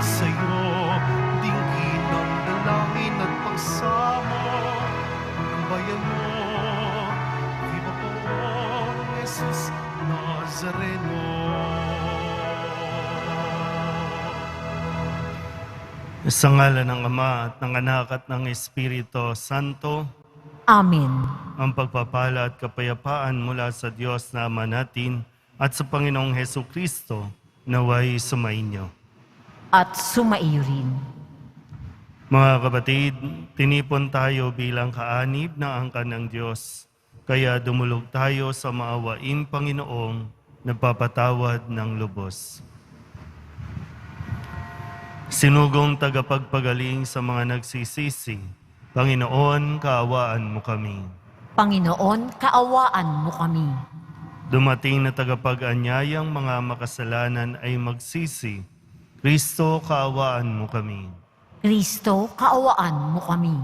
sa'yo, dinggin ang dalangin at pagsamo ng bayan mo. Viva Poong Jesus Nazareno. Sa ngalan ng Ama at ng Anak at ng Espiritu Santo, Amen. ang pagpapala at kapayapaan mula sa Diyos na Ama natin at sa Panginoong Heso Kristo naway sumainyo. At sumaiyo rin. Mga kapatid, tinipon tayo bilang kaanib na angkan ng Diyos, kaya dumulog tayo sa maawaing Panginoong nagpapatawad ng lubos. Sinugong tagapagpagaling sa mga nagsisisi, Panginoon, kaawaan mo kami. Panginoon, kaawaan mo kami. Dumating na tagapag-anyayang mga makasalanan ay magsisi, Kristo, kaawaan mo kami. Kristo, kaawaan mo kami.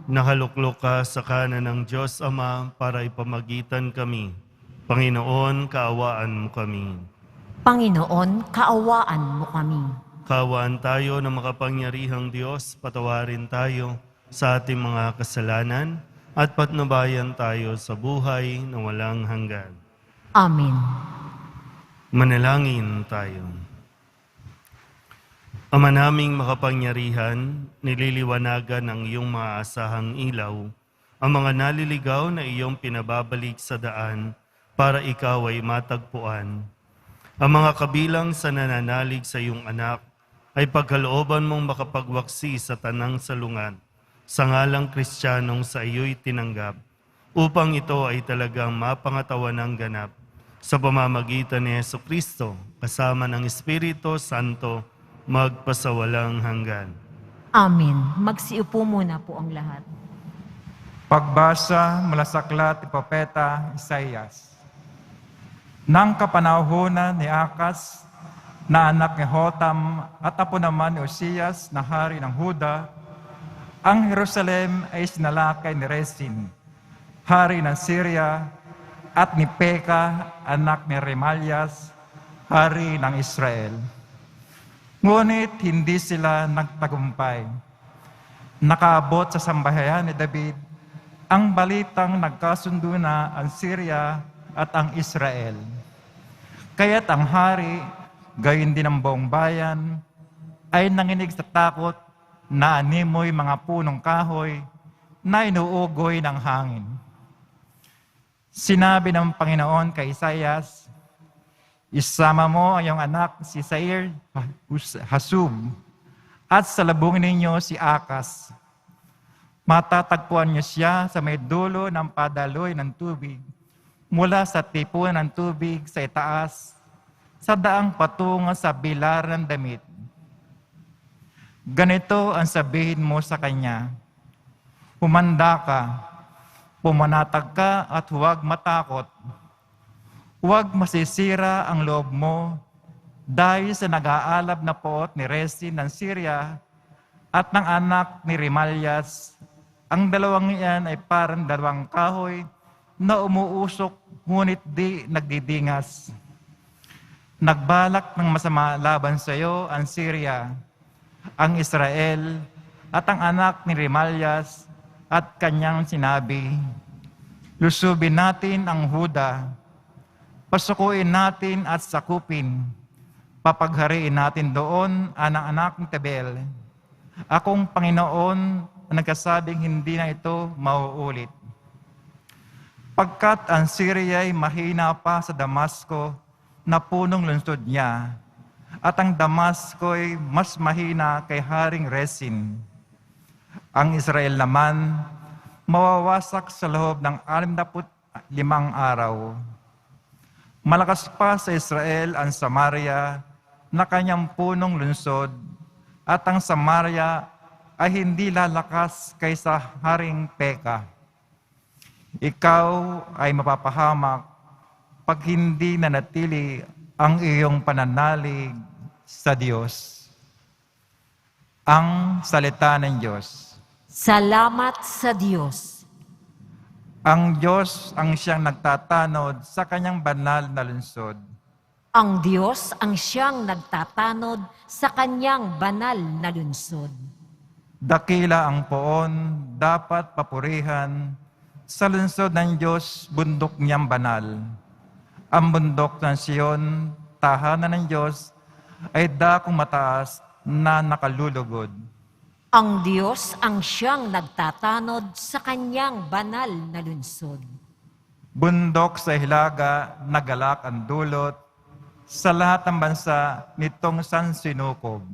Nakaluklok ka sa kanan ng Diyos Ama para ipamagitan kami. Panginoon, kaawaan mo kami. Panginoon, kaawaan mo kami. Kaawaan tayo ng makapangyarihang Diyos, patawarin tayo sa ating mga kasalanan at patnubayan tayo sa buhay na walang hanggan. Amen. Manalangin tayo. Ama naming makapangyarihan, nililiwanagan ng iyong maaasahang ilaw, ang mga naliligaw na iyong pinababalik sa daan para ikaw ay matagpuan. Ang mga kabilang sa nananalig sa iyong anak ay pagkalooban mong makapagwaksi sa tanang salungat, sa ngalang Kristiyanong sa iyo'y tinanggap, upang ito ay talagang mapangatawan ng ganap sa pamamagitan ni Heso Kristo, kasama ng Espiritu Santo, magpasawalang hanggan. Amen. Magsiupo muna po ang lahat. Pagbasa mula sa aklat ni Propeta Isaias. Nang kapanahunan ni Akas, na anak ni Hotam at apo naman ni Osias na hari ng Huda, ang Jerusalem ay sinalakay ni Rezin, hari ng Syria, at ni Peka, anak ni Remalias, hari ng Israel. Ngunit hindi sila nagtagumpay. Nakaabot sa sambahayan ni David ang balitang nagkasundo na ang Syria at ang Israel. Kaya't ang hari, gayon din ang buong bayan, ay nanginig sa takot na animoy mga punong kahoy na inuugoy ng hangin. Sinabi ng Panginoon kay Isaias, isama mo ang iyong anak si Seir Hasub at salubungin ninyo si Akas. Matatagpuan niyo siya sa may dulo ng padaloy ng tubig mula sa tipon ng tubig sa itaas sa daang patungo sa bilar ng damit. Ganito ang sabihin mo sa kanya, humanda ka, pumanatag ka at huwag matakot. Huwag masisira ang loob mo dahil sa nag-aalab na poot ni Rezin ng Syria at ng anak ni Remalias. Ang dalawang iyan ay parang dalawang kahoy na umuusok ngunit di nagdidingas. Nagbalak ng masama laban sa iyo ang Syria, ang Israel at ang anak ni Remalias at kanyang sinabi, lusubin natin ang Huda, pasukuin natin at sakupin, papaghariin natin doon ang anak ni Tabel. Akong Panginoon na nagkasabing hindi na ito mauulit. Pagkat ang Syria ay mahina pa sa Damasco na punong lungsod niya, at ang Damasco ay mas mahina kay Haring Rezin. Ang Israel naman, mawawasak sa loob ng 65 araw. Malakas pa sa Israel ang Samaria na kanyang punong lungsod, at ang Samaria ay hindi lalakas kaysa Haring Peka. Ikaw ay mapapahamak pag hindi nanatili ang iyong pananalig sa Diyos. Ang salita ng Diyos. Salamat sa Diyos. Ang Diyos ang siyang nagtatanod sa kanyang banal na lungsod. Ang Diyos ang siyang nagtatanod sa kanyang banal na lungsod. Dakila ang poon, dapat papurihan, sa lungsod ng Diyos, bundok niyang banal. Ang bundok ng Siyon, tahanan ng Diyos, ay dakong mataas na nakalulugod. Ang Diyos ang siyang nagtatanod sa kanyang banal na lungsod. Bundok sa hilaga, nagalak ang dulot, sa lahat ng bansa nitong sansinukob.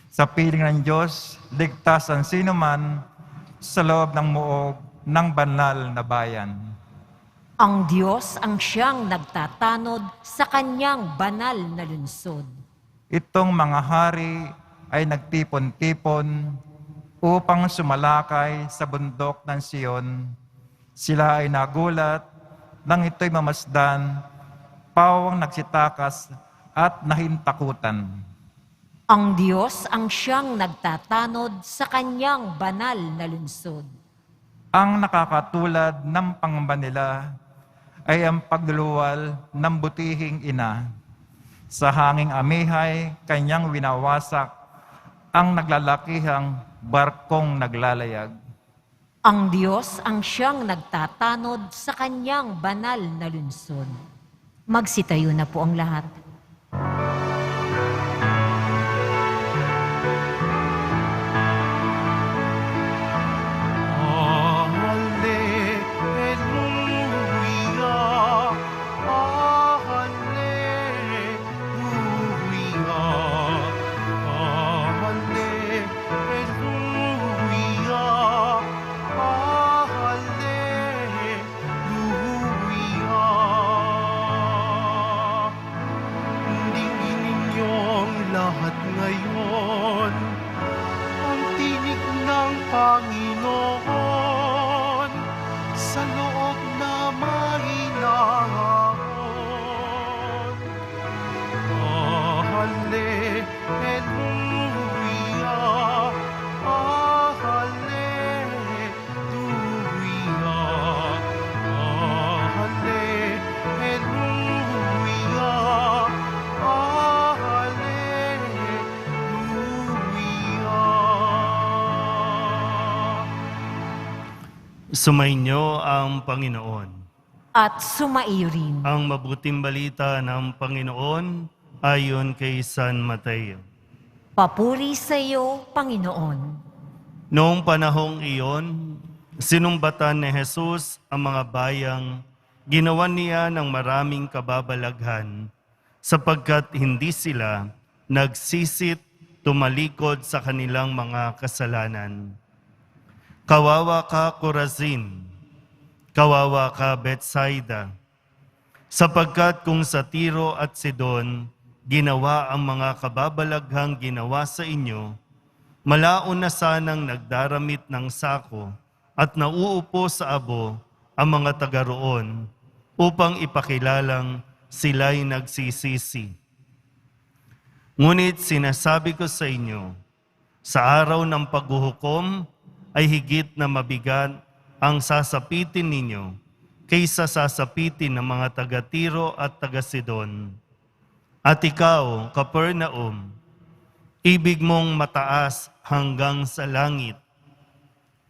Sa piling ng Diyos, ligtas ang sinuman sa loob ng muog ng banal na bayan. Ang Diyos ang siyang nagtatanod sa kanyang banal na lungsod. Itong mga hari ay nagtipon-tipon upang sumalakay sa bundok ng Siyon. Sila ay nagulat nang ito'y mamasdan, pawang nagsitakas at nahintakutan. Ang Diyos ang siyang nagtatanod sa kanyang banal na lungsod. Ang nakakatulad ng pangamba nila ay ang pagluluwal ng butihing ina. Sa hanging amihay, kanyang winawasak ang naglalakihang barkong naglalayag. Ang Diyos ang siyang nagtatanod sa kanyang banal na lungsod. Magsitayo na po ang lahat. Lahat ngayon, ang tinig ng Panginoon sa loob na mahinahon. Hallelujah, Sumainyo ang Panginoon. At sumaiyo rin. Ang mabuting balita ng Panginoon ayon kay San Mateo. Papuri sa iyo, Panginoon. Noong panahong iyon, sinumbatan ni Jesus ang mga bayang ginawan niya ng maraming kababalaghan sapagkat hindi sila nagsisit tumalikod sa kanilang mga kasalanan. Kawawa ka, Corazin. Kawawa ka, Bethsaida. Sapagkat kung sa Tiro at Sidon ginawa ang mga kababalaghang ginawa sa inyo, malaon na sanang nagdaramit ng sako at nauupo sa abo ang mga taga roon upang ipakilalang sila'y nagsisisi. Ngunit sinasabi ko sa inyo, sa araw ng paghuhukom ay higit na mabigat ang sasapitin ninyo kaysa sasapitin ng mga taga-Tiro at taga-Sidon. At ikaw, Capernaum, ibig mong mataas hanggang sa langit,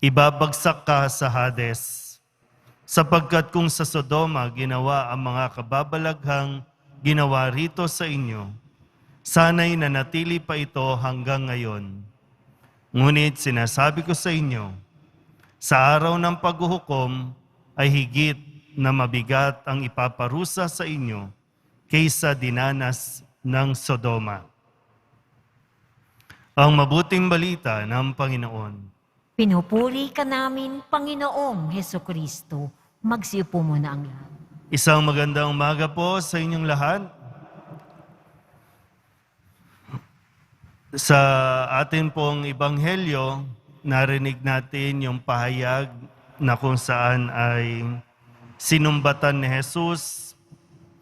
ibabagsak ka sa Hades, sapagkat kung sa Sodoma ginawa ang mga kababalaghang ginawa rito sa inyo, sana'y nanatili pa ito hanggang ngayon. Ngunit sinasabi ko sa inyo, sa araw ng paghuhukom ay higit na mabigat ang ipaparusa sa inyo kaysa dinanas ng Sodoma. Ang mabuting balita ng Panginoon. Pinupuri ka namin, Panginoong Hesukristo. Magsiupo muna ang lahat. Isang magandang umaga po sa inyong lahat. Sa atin pong ebanghelyo, narinig natin yung pahayag na kung saan ay sinumbatan ni Jesus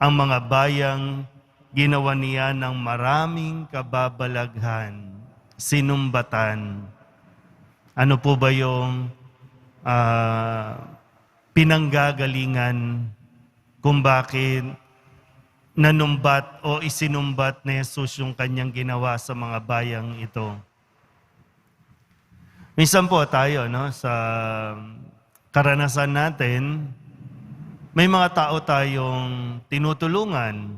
ang mga bayang ginawa niya ng maraming kababalaghan. Sinumbatan. Ano po ba yung pinanggagalingan kung bakit nanumbat o isinumbat ni Jesus yung kanyang ginawa sa mga bayang ito. Minsan po tayo, no, sa karanasan natin, may mga tao tayong tinutulungan.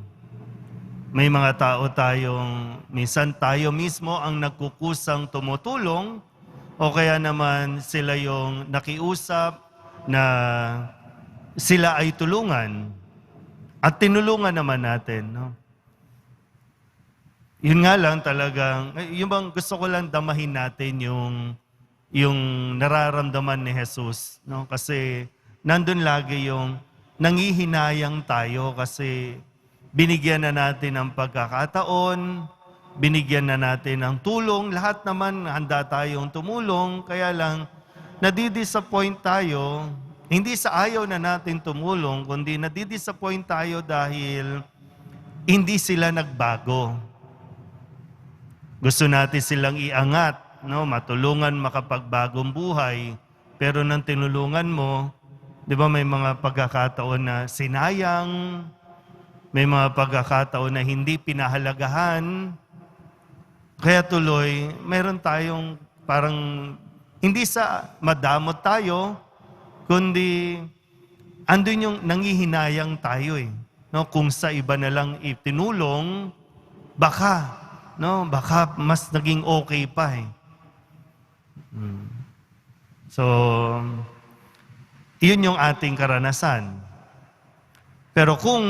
May mga tao tayong, minsan tayo mismo ang nagkukusang tumutulong o kaya naman sila yung nakiusap na sila ay tulungan. At tinulungan naman natin, no? Yun nga lang talagang, yung bang gusto ko lang damahin natin yung nararamdaman ni Jesus, no? Kasi nandun lagi yung nangihinayang tayo kasi binigyan na natin ng pagkakataon, binigyan na natin ng tulong, lahat naman handa tayong tumulong, kaya lang nadidisappoint tayo, hindi sa ayaw na natin tumulong, kundi nadidisappoint tayo dahil hindi sila nagbago. Gusto natin silang iangat, no? Matulungan makapagbagong buhay, pero nang tinulungan mo, di ba may mga pagkakataon na sinayang, may mga pagkakataon na hindi pinahalagahan, kaya tuloy, meron tayong parang hindi sa madamot tayo, kundi andun yung nangihinayang tayo eh. No, kung sa iba na lang itinulong, baka mas naging okay pa eh. So, yun yung ating karanasan. Pero kung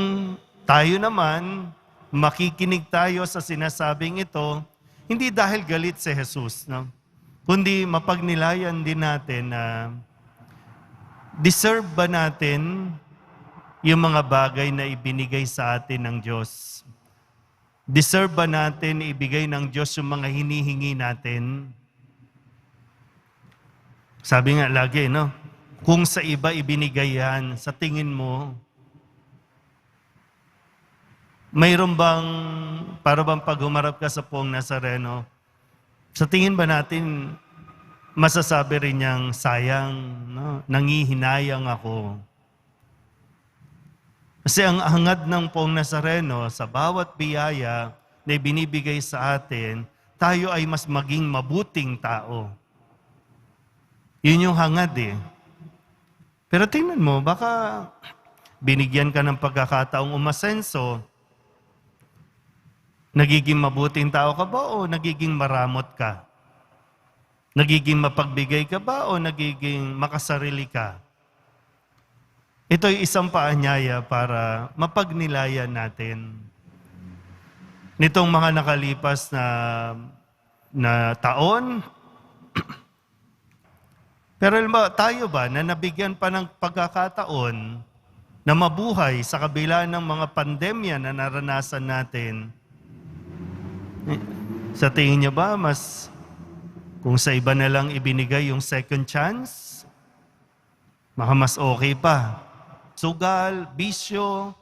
tayo naman, makikinig tayo sa sinasabing ito, hindi dahil galit si Jesus, no? Kundi mapagnilayan din natin na deserve ba natin yung mga bagay na ibinigay sa atin ng Diyos? Deserve ba natin ibigay ng Diyos yung mga hinihingi natin? Sabi nga lagi, no? Kung sa iba ibinigay yan, sa tingin mo, mayroon bang, para bang pag humarap ka sa Poong Nazareno, sa tingin ba natin, masasabi rin niyang sayang, no? Nangihinayang ako. Kasi ang hangad ng Poong Nazareno, sa bawat biyaya na binibigay sa atin, tayo ay mas maging mabuting tao. Yun yung hangad eh. Pero tingnan mo, baka binigyan ka ng pagkakataong umasenso, nagiging mabuting tao ka ba o nagiging maramot ka? Nagiging mapagbigay ka ba o nagiging makasarili ka? Ito'y isang paanyaya para mapagnilayan natin. Nitong mga nakalipas na taon, pero tayo ba na nabigyan pa ng pagkakataon na mabuhay sa kabila ng mga pandemya na naranasan natin, sa tingin niyo ba mas kung sa iba na lang ibinigay yung second chance, baka mas okay pa. Sugal, bisyo,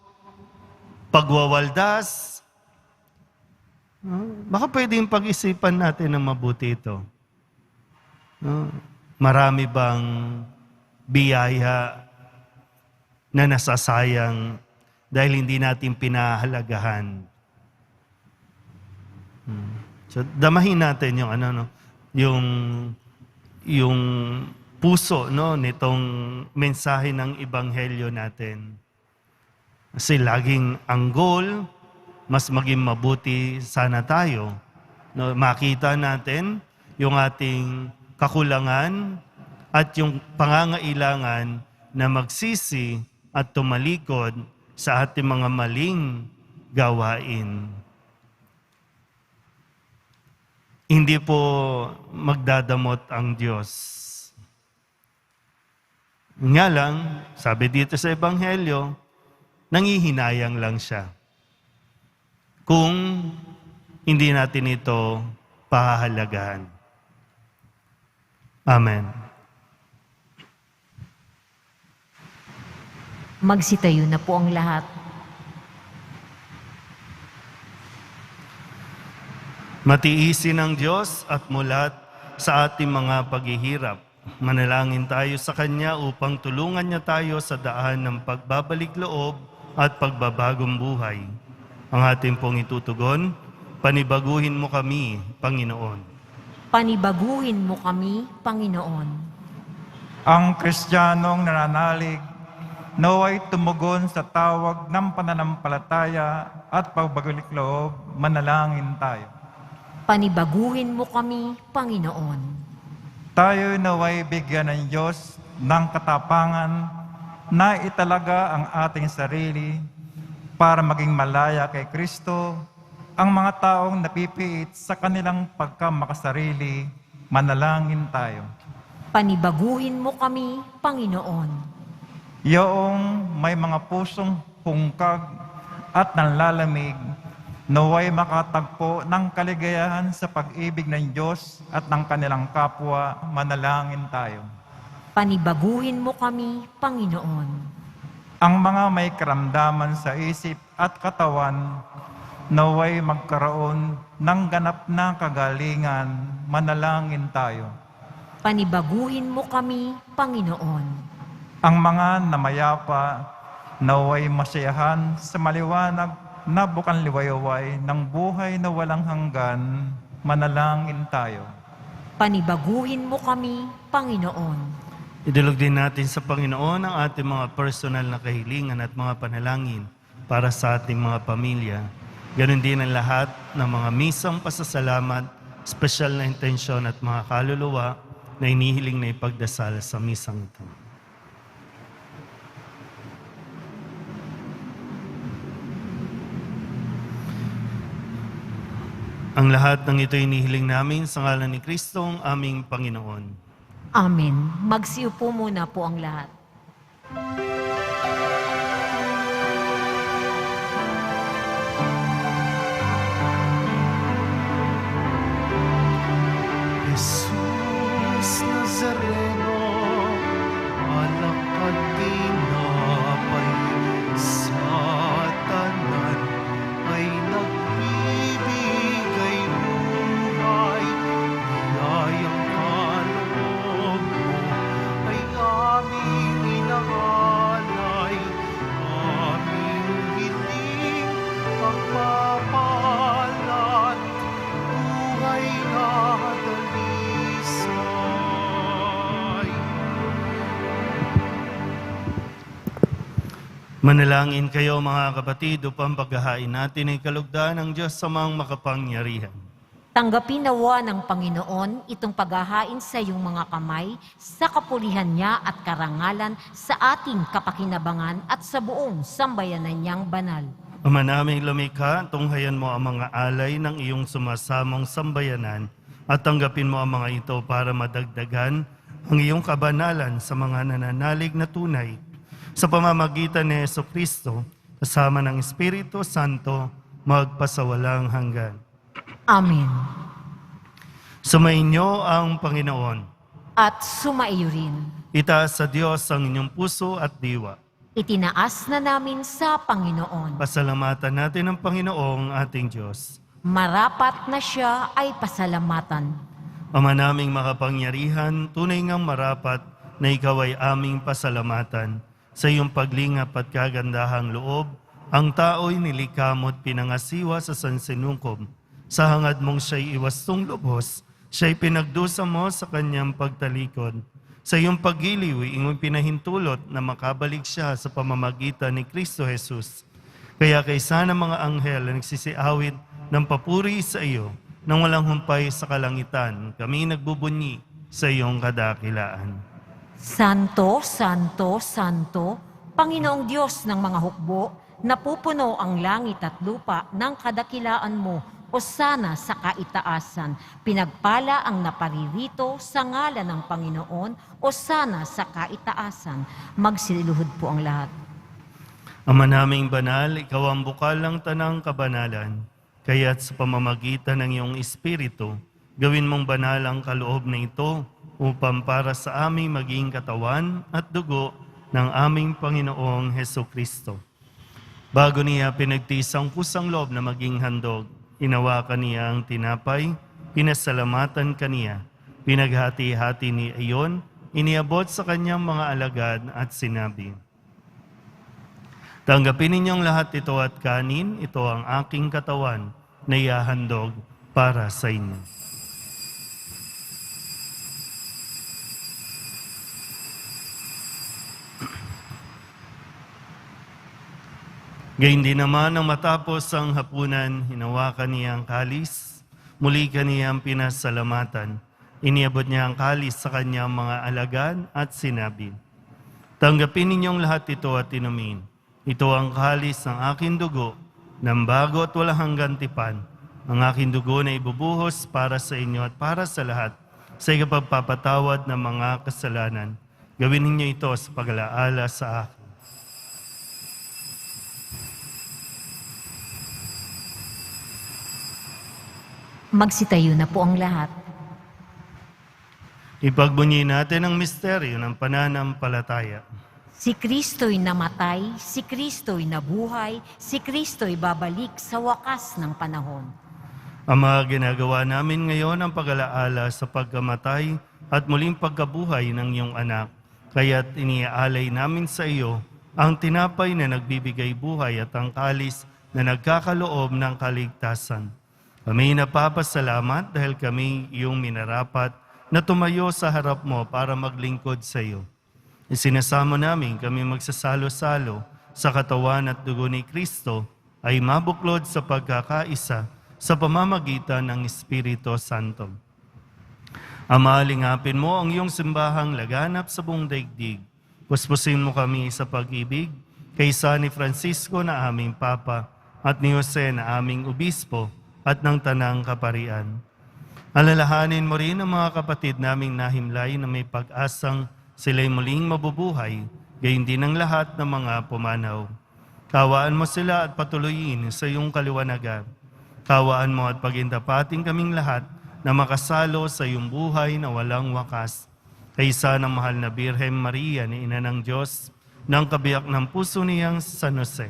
pagwawaldas, baka pwedeng pag-isipan natin ng mabuti ito. Marami bang biyaya na nasasayang dahil hindi natin pinahalagahan? So damahin natin yung yung puso, no, nitong mensahe ng ebanghelyo natin. Kasi laging ang goal, mas maging mabuti sana tayo. No, makita natin yung ating kakulangan at yung pangangailangan na magsisi at tumalikod sa ating mga maling gawain. Hindi po magdadamot ang Diyos. Nga lang, sabi dito sa Ebanghelyo, nangihinayang lang siya. Kung hindi natin ito pahahalagahan. Amen. Magsitayo na po ang lahat. Matiisin ng Diyos at mulat sa ating mga paghihirap. Manalangin tayo sa Kanya upang tulungan niya tayo sa daan ng pagbabalik loob at pagbabagong buhay. ang ating pong itutugon. Panibaguhin mo kami, Panginoon. Panibaguhin mo kami, Panginoon. Ang Kristiyanong nananalig, naway tumugon sa tawag ng pananampalataya at pagbagalik loob, manalangin tayo. Panibaguhin mo kami, Panginoon. Tayo naway bigyan ng Diyos ng katapangan na italaga ang ating sarili para maging malaya kay Kristo, ang mga taong napipiit sa kanilang pagkamakasarili, manalangin tayo. Panibaguhin mo kami, Panginoon. Yoong may mga pusong hungkag at nanlalamig, naway makatagpo ng kaligayahan sa pag-ibig ng Diyos at ng kanilang kapwa, manalangin tayo. Panibaguhin mo kami, Panginoon. Ang mga may karamdaman sa isip at katawan, naway magkaroon ng ganap na kagalingan, manalangin tayo. Panibaguhin mo kami, Panginoon. Ang mga namayapa, naway masiyahan sa maliwanag na bukang liwayway ng buhay na walang hanggan, manalangin tayo. Panibaguhin mo kami, Panginoon. Idulog din natin sa Panginoon ang ating mga personal na kahilingan at mga panalangin para sa ating mga pamilya. Ganon din ang lahat ng mga misang pasasalamat, espesyal na intensyon at mga kaluluwa na inihiling na ipagdasal sa misang ito. Ang lahat ng ito inihiling namin sa ngalan ni Kristo, ang aming Panginoon. Amen. Magsiupo muna po ang lahat. Jesus Nazareno, alak at tinapay sa tanan ay nagbibigay buhay. Biyayang kaloob mo ay aming inaalay, aming hiling pagpapalat, buhay na dalisay. Manalangin kayo mga kapatid upang paghahain natin ay kalugdan ng Diyos sa mga makapangyarihan. Tanggapin nawa ng Panginoon itong paghahain sa iyong mga kamay sa kapulihan niya at karangalan sa ating kapakinabangan at sa buong sambayanan niyang banal. Ama naming lumikha, tunghayan mo ang mga alay ng iyong sumasamong sambayanan at tanggapin mo ang mga ito para madagdagan ang iyong kabanalan sa mga nananalig na tunay. Sa pamamagitan ni Jesucristo, kasama ng Espiritu Santo, magpasawalang hanggan. Amen. Sumainyo ang Panginoon. At sumaiyo rin. Itaas sa Diyos ang inyong puso at diwa. Itinaas na namin sa Panginoon. Pasalamatan natin ang Panginoong ating Diyos. Marapat na siya ay pasalamatan. Ama naming makapangyarihan, tunay ngang marapat na ikaw ay aming pasalamatan. Sa iyong paglingap at kagandahang loob, ang tao'y nilikha mo't pinangasiwa sa sansinukob. Sa hangad mong siya'y iwastong lubos, siya'y pinagdusa mo sa kanyang pagtalikod. Sa iyong paggiliw, iyong pinahintulot na makabalik siya sa pamamagitan ni Kristo Jesus. Kaya kaysa ng mga anghel na nagsisiawit ng papuri sa iyo, nang walang humpay sa kalangitan, kami nagbubunyi sa iyong kadakilaan. Santo, Santo, Santo, Panginoong Diyos ng mga hukbo, napupuno ang langit at lupa ng kadakilaan mo, Hosana sa kaitaasan. Pinagpala ang naparirito sa ngalan ng Panginoon, Hosana sa kaitaasan. Magsiluhod po ang lahat. Ama naming banal, ikaw ang bukal ng tanang kabanalan. Kaya't sa pamamagitan ng iyong Espiritu, gawin mong banal ang kaloob na ito upang para sa aming maging katawan at dugo ng aming Panginoong Hesukristo. Bago niya pinagtiis ang kusang loob na maging handog, inawakan niya ang tinapay, pinasalamatan kaniya, pinaghati-hati ni iyon, iniabot sa kanyang mga alagad at sinabi, Tanggapin ninyong lahat ito at kanin, ito ang aking katawan na ihahandog para sa inyo. Gayun din naman nang matapos ang hapunan, hinawakan niya ang kalis, muli kaniyang pinasalamatan. Iniabot niya ang kalis sa kanyang mga alagad at sinabi, tanggapin ninyong lahat ito at inumin. Ito ang kalis ng aking dugo, ng bago at walang hanggang tipan. Ang aking dugo na ibubuhos para sa inyo at para sa lahat, sa ikapagpapatawad ng mga kasalanan. Gawin ninyo ito sa pag-alaala sa akin. Magsitayo na po ang lahat. Ipagbunyi natin ang misteryo ng pananampalataya. Si Kristo'y namatay, si Kristo'y nabuhay, si Kristo'y babalik sa wakas ng panahon. Ama, ginagawa namin ngayon ang pag-alaala sa pagkamatay at muling pagkabuhay ng iyong anak. Kaya't iniaalay namin sa iyo ang tinapay na nagbibigay buhay at ang kalis na nagkakaloob ng kaligtasan. Kami napapasalamat dahil kami iyong minarapat na tumayo sa harap mo para maglingkod sa iyo. Isinasamo namin kami magsasalo-salo sa katawan at dugo ni Kristo ay mabuklod sa pagkakaisa sa pamamagitan ng Espiritu Santo. Ama, lingapin mo ang iyong simbahang laganap sa buong daigdig. Puspusin mo kami sa pag-ibig kaysa ni Francisco na aming Papa at ni Jose na aming Obispo at ng Tanang Kaparian. Alalahanin mo rin ang mga kapatid naming nahimlay na may pag-asang sila'y muling mabubuhay, gayon din ang lahat ng mga pumanaw. Kawaan mo sila at patuloyin sa iyong kaliwanagan. Kawaan mo at pagindapating kaming lahat na makasalo sa iyong buhay na walang wakas. Kaysa ng mahal na Birhen Maria ni Ina ng Diyos, ng kabiyak ng puso niyang San Jose.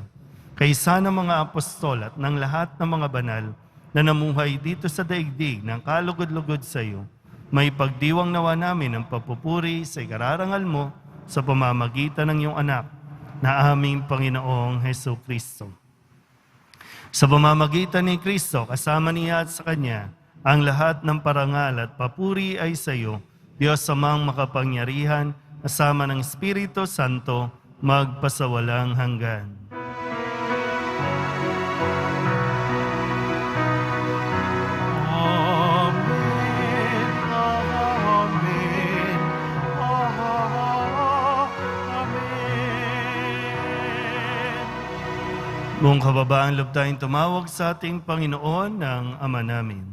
Kaysa ng mga apostol at ng lahat ng mga banal na namuhay dito sa daigdig ng kalugod-lugod sa iyo, may pagdiwang nawa namin ang papupuri sa ikararangal mo sa pamamagitan ng iyong anak na aming Panginoong Hesus Kristo. Sa pamamagitan ni Kristo, kasama niya at sa Kanya, ang lahat ng parangal at papuri ay sa iyo, Diyos amang makapangyarihan, kasama ng Espiritu Santo, magpasawalang hanggan. Buong kababaan loob tayong tumawag sa ating Panginoon ng Ama namin.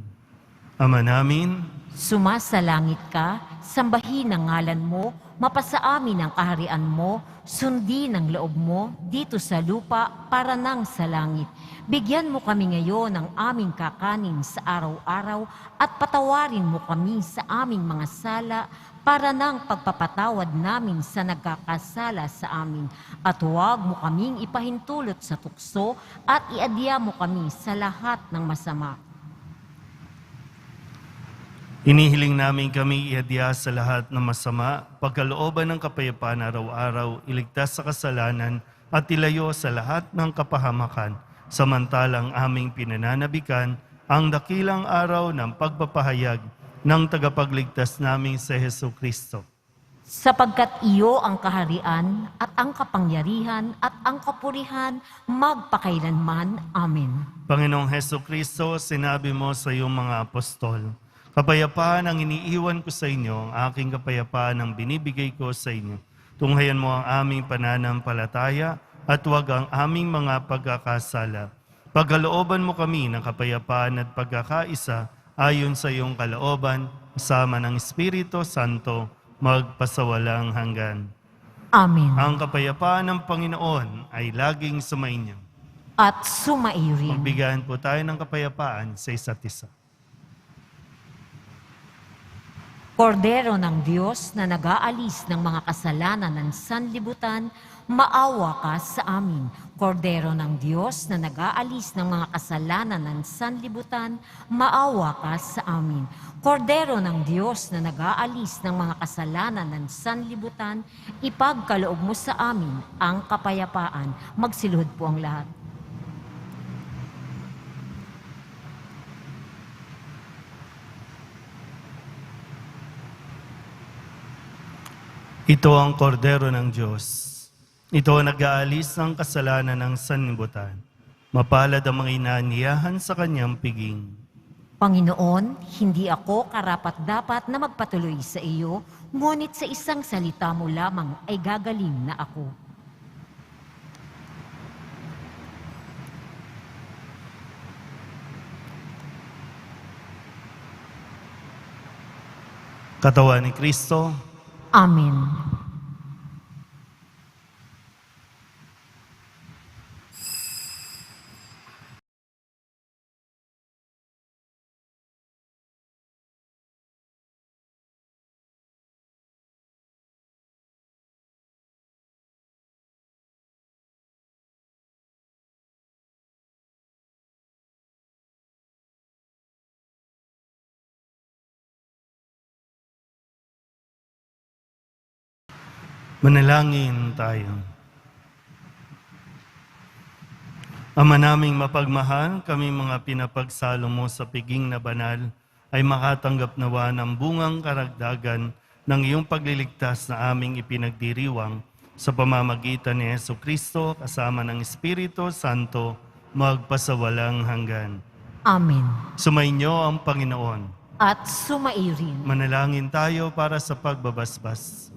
Ama namin, Sumasalangit ka, sambahin ang ngalan mo, mapasa amin ang kaharian mo, sundin ang loob mo dito sa lupa para nang sa langit. Bigyan mo kami ngayon ng aming kakanin sa araw-araw at patawarin mo kami sa aming mga sala para ng pagpapatawad namin sa nagkakasala sa amin. At huwag mo kaming ipahintulot sa tukso at iadya mo kami sa lahat ng masama. inihiling namin kami iadya sa lahat ng masama, pagkalooban ng kapayapaan araw-araw, iligtas sa kasalanan at ilayo sa lahat ng kapahamakan, samantalang aming pinananabikan ang dakilang araw ng pagpapahayag ng tagapagligtas namin sa Jesucristo. Sapagkat iyo ang kaharian at ang kapangyarihan at ang kapurihan magpakailanman. Amen. Panginoong Jesucristo, sinabi mo sa iyong mga apostol, kapayapaan ang iniiwan ko sa inyo, ang aking kapayapaan ang binibigay ko sa inyo. Tunghayan mo ang aming pananampalataya at huwag ang aming mga pagkakasala. Pagkalooban mo kami ng kapayapaan at pagkakaisa ayon sa iyong kalooban, kasama ng Espiritu Santo, magpasawalang hanggan. Amen. Ang kapayapaan ng Panginoon ay laging sumainyo. At sumaiyo rin. Magbigayan po tayo ng kapayapaan sa isa't isa. Kordero ng Diyos na nag-aalis ng mga kasalanan ng sanlibutan, maawa ka sa amin. Kordero ng Diyos na nag-aalis ng mga kasalanan ng sanlibutan, maawa ka sa amin. Kordero ng Diyos na nag-aalis ng mga kasalanan ng sanlibutan, ipagkaloob mo sa amin ang kapayapaan. Magsiluhod po ang lahat. Ito ang kordero ng Diyos. Ito ang nag-aalis ng kasalanan ng sanlibutan. Mapalad ang mga inaaniyahan sa kanyang piging. Panginoon, hindi ako karapat-dapat na magpatuloy sa iyo, ngunit sa isang salita mo lamang ay gagaling na ako. Katawan ni Kristo, Amen. manalangin tayo. Ama naming mapagmahal, kami mga pinapagsalo mo sa piging na banal, ay makatanggap nawa ng bungang karagdagan ng iyong pagliligtas na aming ipinagdiriwang sa pamamagitan ni Jesucristo kasama ng Espiritu Santo magpasawalang hanggan. Amen. Sumainyo ang Panginoon. At sumairin. Manalangin tayo para sa pagbabasbas.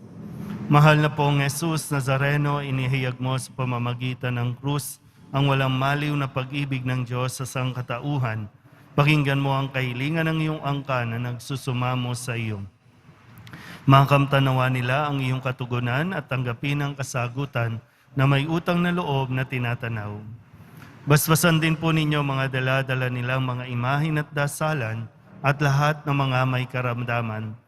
Mahal na pong Jesus Nazareno, inihayag mo sa pamamagitan ng krus ang walang maliw na pag-ibig ng Diyos sa sangkatauhan. Pakinggan mo ang kahilingan ng iyong angkan na nagsusumamo sa iyo. Makamtanawa nila ang iyong katugunan at tanggapin ang kasagutan na may utang na loob na tinatanaw. Basbasan din po ninyo mga dala-dala nilang mga imahin at dasalan at lahat ng mga may karamdaman.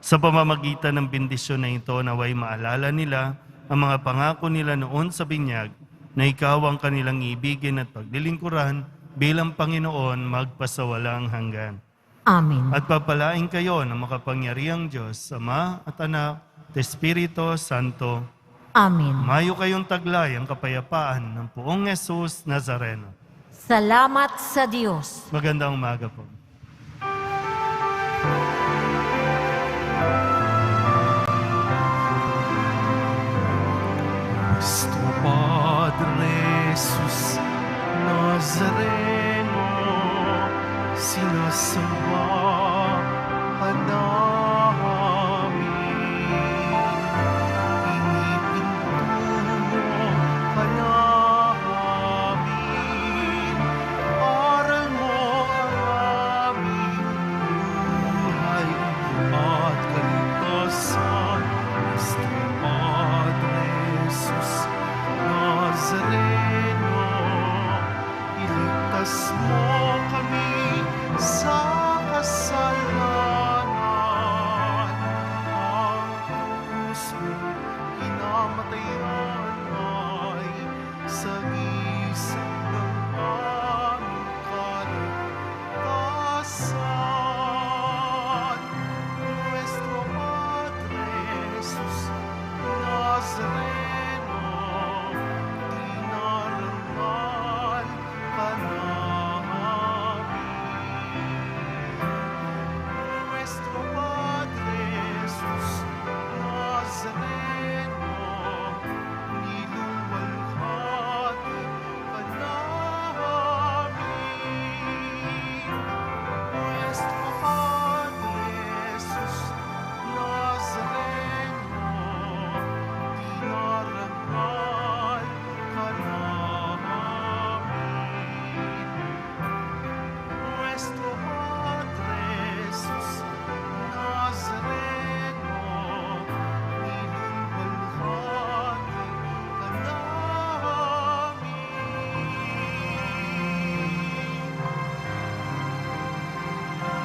Sa pamamagitan ng bendisyon na ito, naway maalala nila ang mga pangako nila noon sa binyag na ikaw ang kanilang ibigin at paglilingkuran bilang Panginoon magpasawalang hanggan. Amen. At papalain kayo ng makapangyarihang Diyos, Ama at Anak at Espiritu Santo. Amen. Mayo kayong taglay ang kapayapaan ng Poong Jesus Nazareno. Salamat sa Diyos. Magandang umaga po. Nuestro Padre Jesús Nazareno, sinasamba